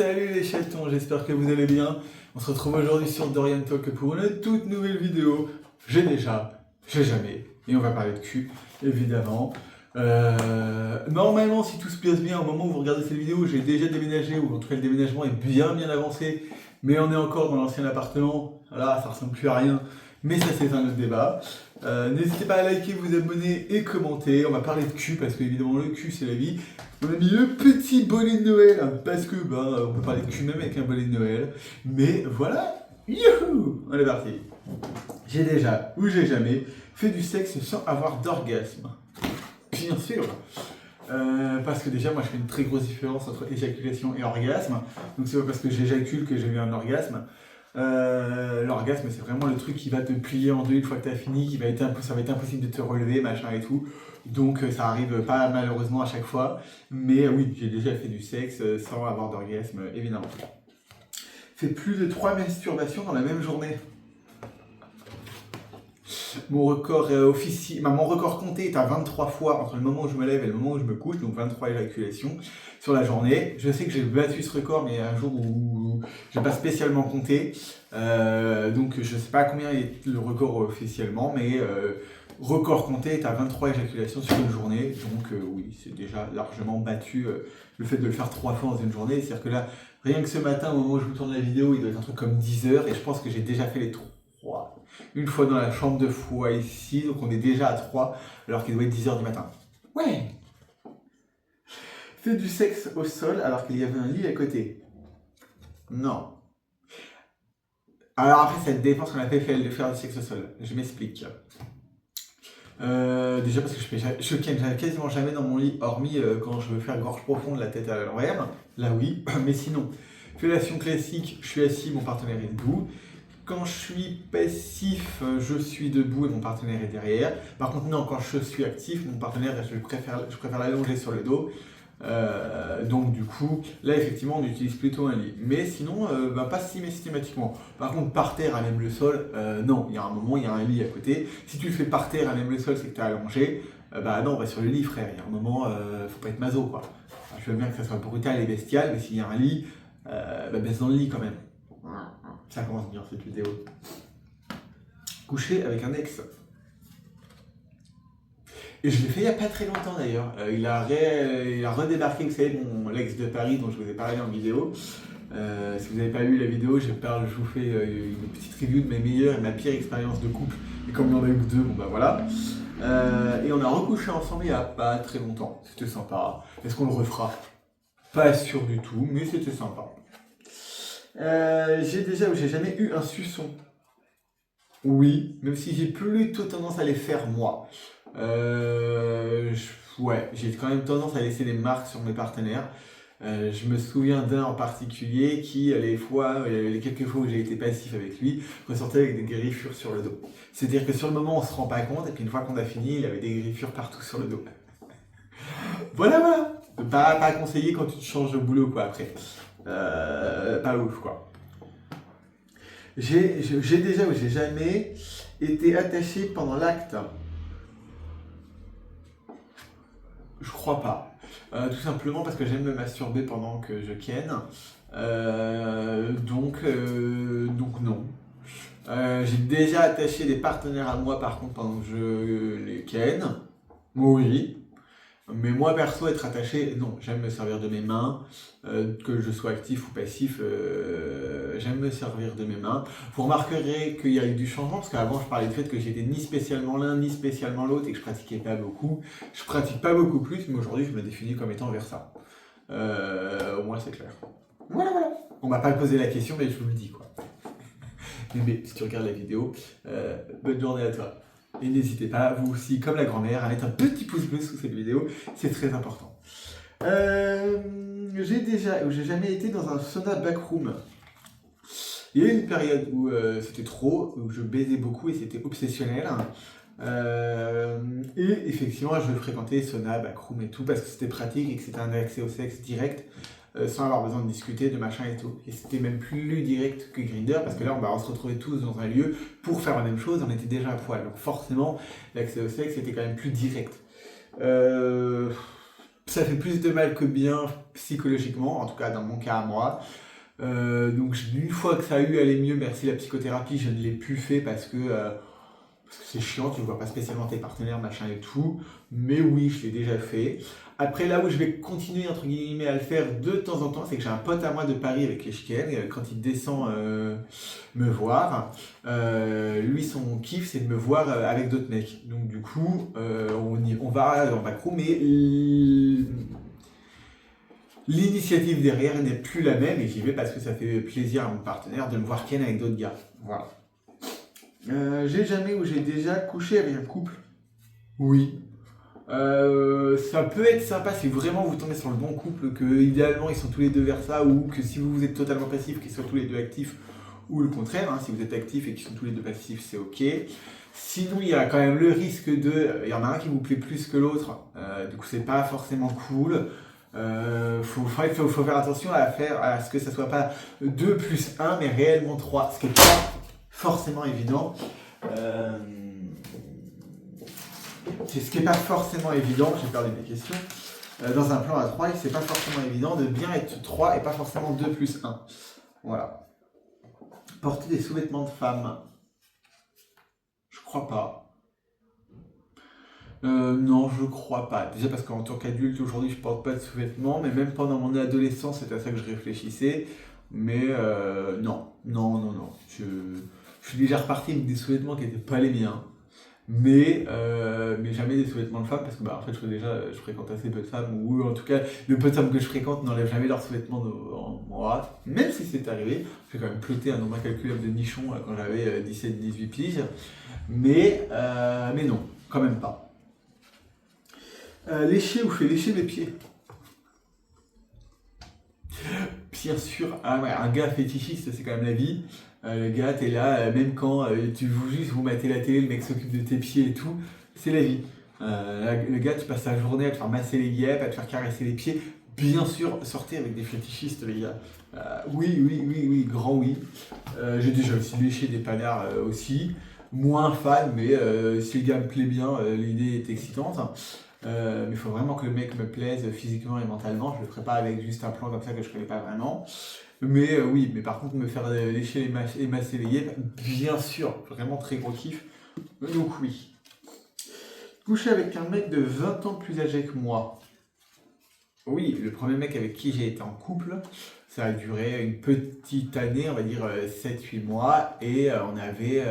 Salut les chatons, j'espère que vous allez bien. On se retrouve aujourd'hui sur Dorian Talk pour une toute nouvelle vidéo. J'ai jamais, et on va parler de cul, évidemment. Normalement, si tout se passe bien, au moment où vous regardez cette vidéo, j'ai déjà déménagé, ou en tout cas le déménagement est bien avancé, mais on est encore dans l'ancien appartement. Voilà, ça ressemble plus à rien, mais ça c'est un autre débat. N'hésitez pas à liker, vous abonner et commenter. On va parler de cul, parce que évidemment le cul c'est la vie. On a mis le petit bonnet de Noël, parce que on peut parler de cul même avec un bonnet de Noël. Mais voilà, youhou, on est parti. J'ai déjà, ou j'ai jamais, fait du sexe sans avoir d'orgasme. Bien sûr. Parce que déjà, moi je fais une très grosse différence entre éjaculation et orgasme. Donc c'est pas parce que j'éjacule que j'ai eu un orgasme. L'orgasme, c'est vraiment le truc qui va te plier en deux une fois que tu as fini, ça va être impossible de te relever, machin et tout. Donc ça arrive pas malheureusement à chaque fois. Mais oui, j'ai déjà fait du sexe sans avoir d'orgasme, évidemment. C'est plus de 3 masturbations dans la même journée. Mon record mon record compté est à 23 fois entre le moment où je me lève et le moment où je me couche, donc 23 éjaculations sur la journée. Je sais que j'ai battu ce record, mais un jour où je n'ai pas spécialement compté, donc je ne sais pas combien est le record officiellement, mais record compté est à 23 éjaculations sur une journée, donc oui, c'est déjà largement battu le fait de le faire 3 fois dans une journée. C'est-à-dire que là, rien que ce matin, au moment où je vous tourne la vidéo, il doit être un truc comme 10 heures, et je pense que j'ai déjà fait les 3. Une fois dans la chambre de foi ici, donc on est déjà à 3, alors qu'il doit être 10h du matin. Ouais. Fait du sexe au sol alors qu'il y avait un lit à côté. Non. Alors après, ça dépend ce qu'on a fait de faire du sexe au sol. Je m'explique. Déjà parce que je ken quasiment jamais dans mon lit, hormis quand je veux faire gorge profonde, la tête à l'envers. Là oui, mais sinon, fellation classique, je suis assis, mon partenaire est debout. Quand je suis passif, je suis debout et mon partenaire est derrière. Par contre, non, quand je suis actif, mon partenaire, je préfère l'allonger sur le dos. Donc du coup, là effectivement, on utilise plutôt un lit. Mais sinon, pas systématiquement. Par contre, par terre à même le sol, non. Il y a un moment, il y a un lit à côté. Si tu le fais par terre à même le sol, c'est que tu es allongé. Non, on va sur le lit, frère. Il y a un moment, faut pas être maso, quoi. Enfin, je veux bien que ça soit brutal et bestial, mais s'il y a un lit, baisse dans le lit quand même. Ça commence bien cette vidéo. Coucher avec un ex. Et je l'ai fait il n'y a pas très longtemps d'ailleurs. Il a redébarqué, vous savez, l'ex de Paris dont je vous ai parlé en vidéo. Si vous n'avez pas vu la vidéo, je vous fais une petite review de mes meilleures et ma pire expérience de couple. Et comme il y en a eu que 2, voilà. Et on a recouché ensemble il n'y a pas très longtemps. C'était sympa. Est-ce qu'on le refera? Pas sûr du tout, mais c'était sympa. J'ai jamais eu un suçon. Oui, même si j'ai plutôt tendance à les faire moi. J'ai quand même tendance à laisser des marques sur mes partenaires. Je me souviens d'un en particulier qui, les quelques fois où j'ai été passif avec lui, ressortait avec des griffures sur le dos. C'est-à-dire que sur le moment, on se rend pas compte, et puis une fois qu'on a fini, il avait des griffures partout sur le dos. Voilà. Pas conseillé quand tu te changes de boulot, quoi, après. Pas ouf, quoi. J'ai déjà ou j'ai jamais été attaché pendant l'acte. Je crois pas. Tout simplement parce que j'aime me masturber pendant que je ken. Donc non. J'ai déjà attaché des partenaires à moi par contre pendant que je les ken. Oui. Mais moi perso, être attaché, non, j'aime me servir de mes mains, que je sois actif ou passif, j'aime me servir de mes mains. Vous remarquerez qu'il y a eu du changement, parce qu'avant je parlais du fait que j'étais ni spécialement l'un ni spécialement l'autre et que je pratiquais pas beaucoup. Je pratique pas beaucoup plus, mais aujourd'hui je me définis comme étant vers ça. Au moins c'est clair. Voilà. On m'a pas posé la question, mais je vous le dis quoi. Mais si tu regardes la vidéo, bonne journée à toi. Et n'hésitez pas, vous aussi, comme la grand-mère, à mettre un petit pouce bleu sous cette vidéo, c'est très important. J'ai jamais été dans un sauna backroom. Il y a eu une période où c'était trop, où je baisais beaucoup et c'était obsessionnel. Et effectivement, je fréquentais sauna, backroom et tout, parce que c'était pratique et que c'était un accès au sexe direct. Sans avoir besoin de discuter, de machin et tout. Et c'était même plus direct que Grindr, parce que là, on va se retrouver tous dans un lieu pour faire la même chose, on était déjà à poil. Donc forcément, l'accès au sexe était quand même plus direct. ça fait plus de mal que bien psychologiquement, en tout cas dans mon cas à moi. Donc une fois que ça a eu à aller mieux, merci la psychothérapie, je ne l'ai plus fait parce que c'est chiant, tu ne vois pas spécialement tes partenaires, machin et tout. Mais oui, je l'ai déjà fait. Après, là où je vais continuer, entre guillemets, à le faire de temps en temps, c'est que j'ai un pote à moi de Paris avec les chiennes. Quand il descend me voir, lui, son kiff, c'est de me voir avec d'autres mecs. Donc du coup, on va en backroom, mais l'initiative derrière n'est plus la même et j'y vais parce que ça fait plaisir à mon partenaire de me voir ken avec d'autres gars. Voilà. J'ai jamais ou j'ai déjà couché avec un couple. Oui. Ça peut être sympa si vraiment vous tombez sur le bon couple, que idéalement ils sont tous les deux vers ça, ou que si vous êtes totalement passif, qu'ils soient tous les deux actifs, ou le contraire, hein, si vous êtes actif et qu'ils sont tous les deux passifs, c'est ok. Sinon, il y a quand même le risque il y en a un qui vous plaît plus que l'autre, du coup c'est pas forcément cool. Faut faire attention à ce que ça soit pas 2 plus 1, mais réellement 3, ce qui n'est pas forcément évident. C'est ce qui n'est pas forcément évident, j'ai perdu mes questions. Dans un plan à 3, c'est pas forcément évident de bien être 3 et pas forcément 2 plus 1. Voilà. Porter des sous-vêtements de femme. Je crois pas. Non, je crois pas. Déjà parce qu'en tant qu'adulte, aujourd'hui, je porte pas de sous-vêtements, mais même pendant mon adolescence, c'était à ça que je réfléchissais. Mais non. Je suis déjà reparti avec des sous-vêtements qui n'étaient pas les miens. Mais jamais des sous-vêtements de femmes parce que en fait je fréquente assez peu de femmes ou en tout cas le peu de femmes que je fréquente n'enlèvent jamais leurs sous-vêtements en moi, même si c'est arrivé. J'ai quand même ploté un nombre incalculable de nichons quand j'avais 17-18 piges, mais non, quand même pas. Lécher ou je fais lécher mes pieds? Bien sûr, ah ouais, un gars fétichiste, c'est quand même la vie. Le gars, t'es là, même quand tu vous juste vous matez la télé, le mec s'occupe de tes pieds et tout, c'est la vie. Le gars, tu passes ta journée à te faire masser les guêpes, à te faire caresser les pieds. Bien sûr, sortez avec des fétichistes, les gars. Oui, grand oui. J'ai déjà aussi léché des panards aussi. Moins fan, mais si le gars me plaît bien, l'idée est excitante. Mais il faut vraiment que le mec me plaise physiquement et mentalement. Je le ferai pas avec juste un plan comme ça que je connais pas vraiment. Mais oui, mais par contre me faire lécher et masser les guêpes, bien sûr, vraiment très gros kiff. Donc oui. Coucher avec un mec de 20 ans plus âgé que moi. Oui, le premier mec avec qui j'ai été en couple, ça a duré une petite année, on va dire 7-8 mois, et on avait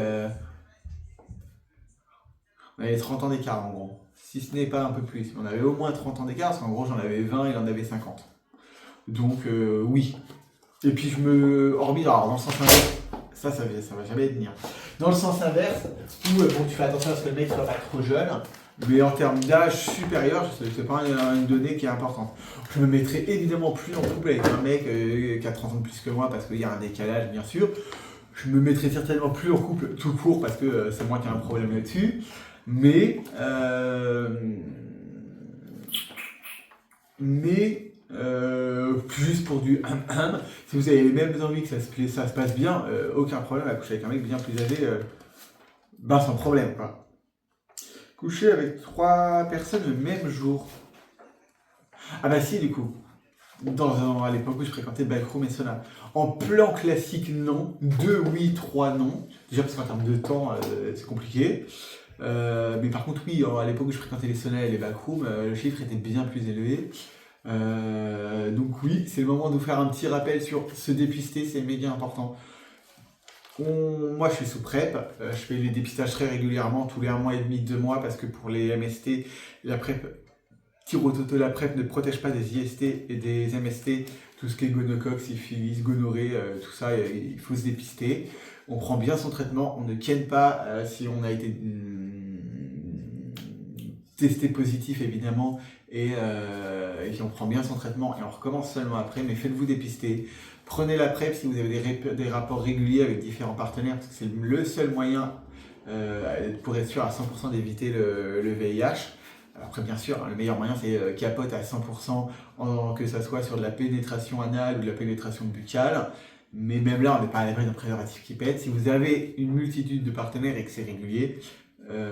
30 ans d'écart en gros. Si ce n'est pas un peu plus. On avait au moins 30 ans d'écart, parce qu'en gros j'en avais 20 et il en avait 50. Donc oui. Et puis hormis, alors dans le sens inverse, ça va jamais venir. Dans le sens inverse, où tu fais attention à ce que le mec soit pas trop jeune, mais en termes d'âge supérieur, c'est pas une donnée qui est importante. Je me mettrai évidemment plus en couple avec un mec qui a 30 ans de plus que moi, parce qu'il y a un décalage bien sûr. Je me mettrai certainement plus en couple tout court, parce que c'est moi qui ai un problème là-dessus. Mais juste pour du si vous avez les mêmes envies, que ça se passe bien, aucun problème à coucher avec un mec bien plus âgé, sans problème quoi. Coucher avec 3 personnes le même jour. Ah bah si du coup. À l'époque où je fréquentais Backroom et Sona. En plan classique non, 2 oui, 3 non. Déjà parce qu'en termes de temps c'est compliqué. Mais par contre oui, à l'époque où je fréquentais les Sona et les Backrooms, le chiffre était bien plus élevé. Donc oui, c'est le moment de vous faire un petit rappel sur se dépister, c'est méga important. Moi je suis sous PrEP, je fais les dépistages très régulièrement, tous les 1 mois et demi, 2 mois, parce que pour les MST, la PrEP, toto, la PrEP ne protège pas des IST et des MST, tout ce qui est gonocoque, syphilis, gonorrhée, tout ça, il faut se dépister. On prend bien son traitement, on ne ken pas si on a été testé positif évidemment, et on prend bien son traitement et on recommence seulement après, mais faites-vous dépister. Prenez la PrEP si vous avez des rapports réguliers avec différents partenaires, parce que c'est le seul moyen pour être sûr à 100% d'éviter le VIH. Après bien sûr, le meilleur moyen c'est capote à 100%, que ça soit sur de la pénétration anale ou de la pénétration buccale. Mais même là, on n'est pas à l'abri d'un préservatif qui pète. Si vous avez une multitude de partenaires et que c'est régulier,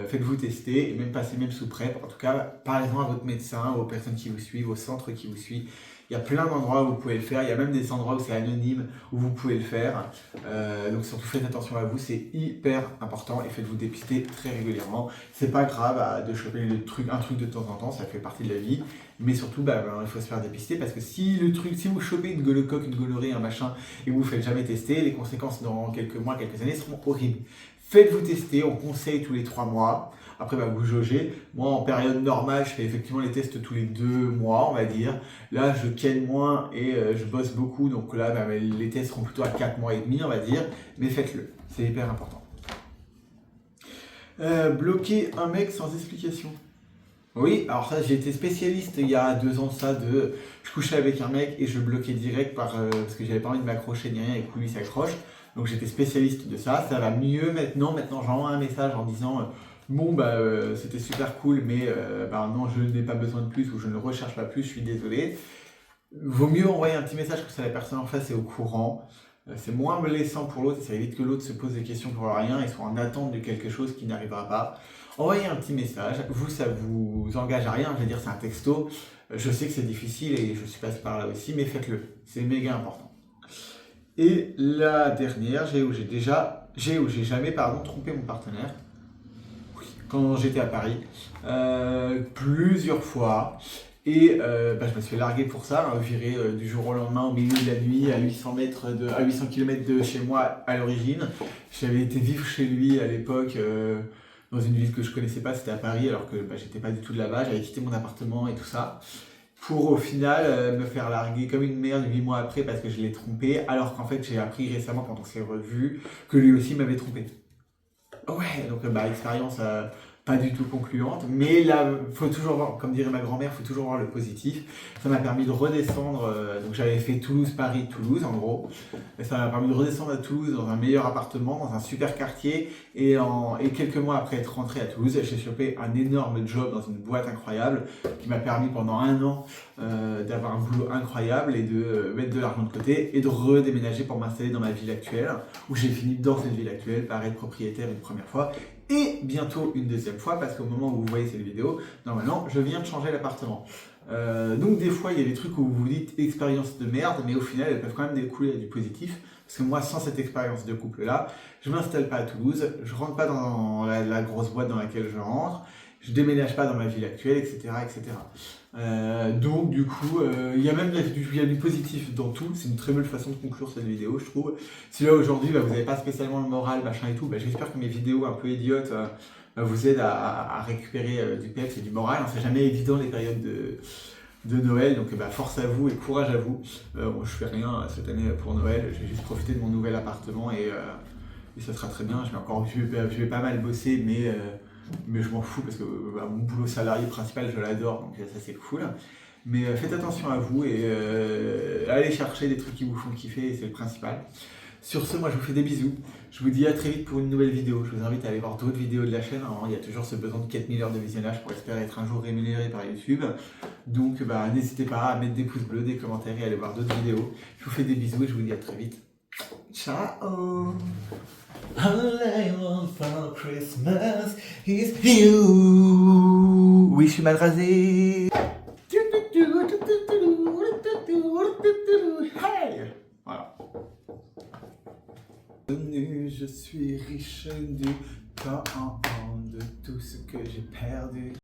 faites-vous tester et même passez même sous PrEP. En tout cas, parlez-en à votre médecin, aux personnes qui vous suivent, aux centres qui vous suivent. Il y a plein d'endroits où vous pouvez le faire. Il y a même des endroits où c'est anonyme, où vous pouvez le faire. Donc surtout faites attention à vous, c'est hyper important et faites-vous dépister très régulièrement. C'est pas grave de choper un truc de temps en temps, ça fait partie de la vie. Mais surtout, il faut se faire dépister parce que si vous chopez une gonocoque, une gonorrhée, un machin, et vous ne faites jamais tester, les conséquences dans quelques mois, quelques années seront horribles. Faites-vous tester, on conseille tous les 3 mois. Après, vous jaugez. Moi, en période normale, je fais effectivement les tests tous les 2 mois, on va dire. Là, je ken moins et je bosse beaucoup. Donc là, les tests seront plutôt à 4 mois et demi, on va dire. Mais faites-le, c'est hyper important. Bloquer un mec sans explication. Oui, alors ça, j'ai été spécialiste il y a 2 ans de ça, je couchais avec un mec et je bloquais direct parce que j'avais pas envie de m'accrocher ni rien et que lui s'accroche. Donc j'étais spécialiste de ça, ça va mieux maintenant. Maintenant, j'envoie un message en disant c'était super cool, mais non, je n'ai pas besoin de plus ou je ne recherche pas plus, je suis désolé. Vaut mieux envoyer un petit message que ça, la personne en face est au courant. C'est moins blessant pour l'autre et ça évite que l'autre se pose des questions pour rien et soit en attente de quelque chose qui n'arrivera pas. Envoyez un petit message, ça vous engage à rien, je veux dire c'est un texto. Je sais que c'est difficile et je suis passé par là aussi, mais faites-le, c'est méga important. Et la dernière, j'ai jamais trompé mon partenaire. Oui, quand j'étais à Paris, plusieurs fois. Et je me suis fait larguer pour ça, viré du jour au lendemain au milieu de la nuit à 800 km de chez moi à l'origine. J'avais été vivre chez lui à l'époque dans une ville que je connaissais pas, c'était à Paris alors que j'étais pas du tout de là-bas. J'avais quitté mon appartement et tout ça pour au final me faire larguer comme une merde 8 mois après parce que je l'ai trompé alors qu'en fait j'ai appris récemment quand on s'est revus que lui aussi m'avait trompé. Ouais, donc expérience pas du tout concluante, mais là, faut toujours voir, comme dirait ma grand-mère, faut toujours voir le positif. Ça m'a permis de redescendre, donc j'avais fait Toulouse, Paris, Toulouse en gros, et ça m'a permis de redescendre à Toulouse dans un meilleur appartement, dans un super quartier, et quelques mois après être rentré à Toulouse, j'ai chopé un énorme job dans une boîte incroyable, qui m'a permis pendant 1 an d'avoir un boulot incroyable et de mettre de l'argent de côté, et de redéménager pour m'installer dans ma ville actuelle, où j'ai fini dans cette ville actuelle par être propriétaire une première fois, et bientôt une deuxième fois parce qu'au moment où vous voyez cette vidéo, normalement je viens de changer l'appartement. Donc des fois il y a des trucs où vous vous dites expérience de merde, mais au final elles peuvent quand même découler du positif. Parce que moi sans cette expérience de couple là, je m'installe pas à Toulouse, je rentre pas dans la grosse boîte dans laquelle je rentre, je déménage pas dans ma ville actuelle, etc. etc. Donc du coup, il y a du positif dans tout, c'est une très belle façon de conclure cette vidéo je trouve. Si là aujourd'hui vous n'avez pas spécialement le moral, machin et tout, j'espère que mes vidéos un peu idiotes vous aident à récupérer du peps et du moral. C'est jamais évident les périodes de Noël, donc force à vous et courage à vous. Je fais rien cette année pour Noël, je vais juste profiter de mon nouvel appartement et ça sera très bien. Je vais pas mal bosser, mais je m'en fous parce que mon boulot salarié principal, je l'adore, donc ça c'est cool. Mais faites attention à vous et allez chercher des trucs qui vous font kiffer, c'est le principal. Sur ce, moi je vous fais des bisous. Je vous dis à très vite pour une nouvelle vidéo. Je vous invite à aller voir d'autres vidéos de la chaîne. Alors, il y a toujours ce besoin de 4000 heures de visionnage pour espérer être un jour rémunéré par YouTube. Donc n'hésitez pas à mettre des pouces bleus, des commentaires et à aller voir d'autres vidéos. Je vous fais des bisous et je vous dis à très vite. Ciao. All I want for Christmas is you. Oui, je suis mal rasé. Hey. Voilà. Je suis riche du temps de tout ce que j'ai perdu.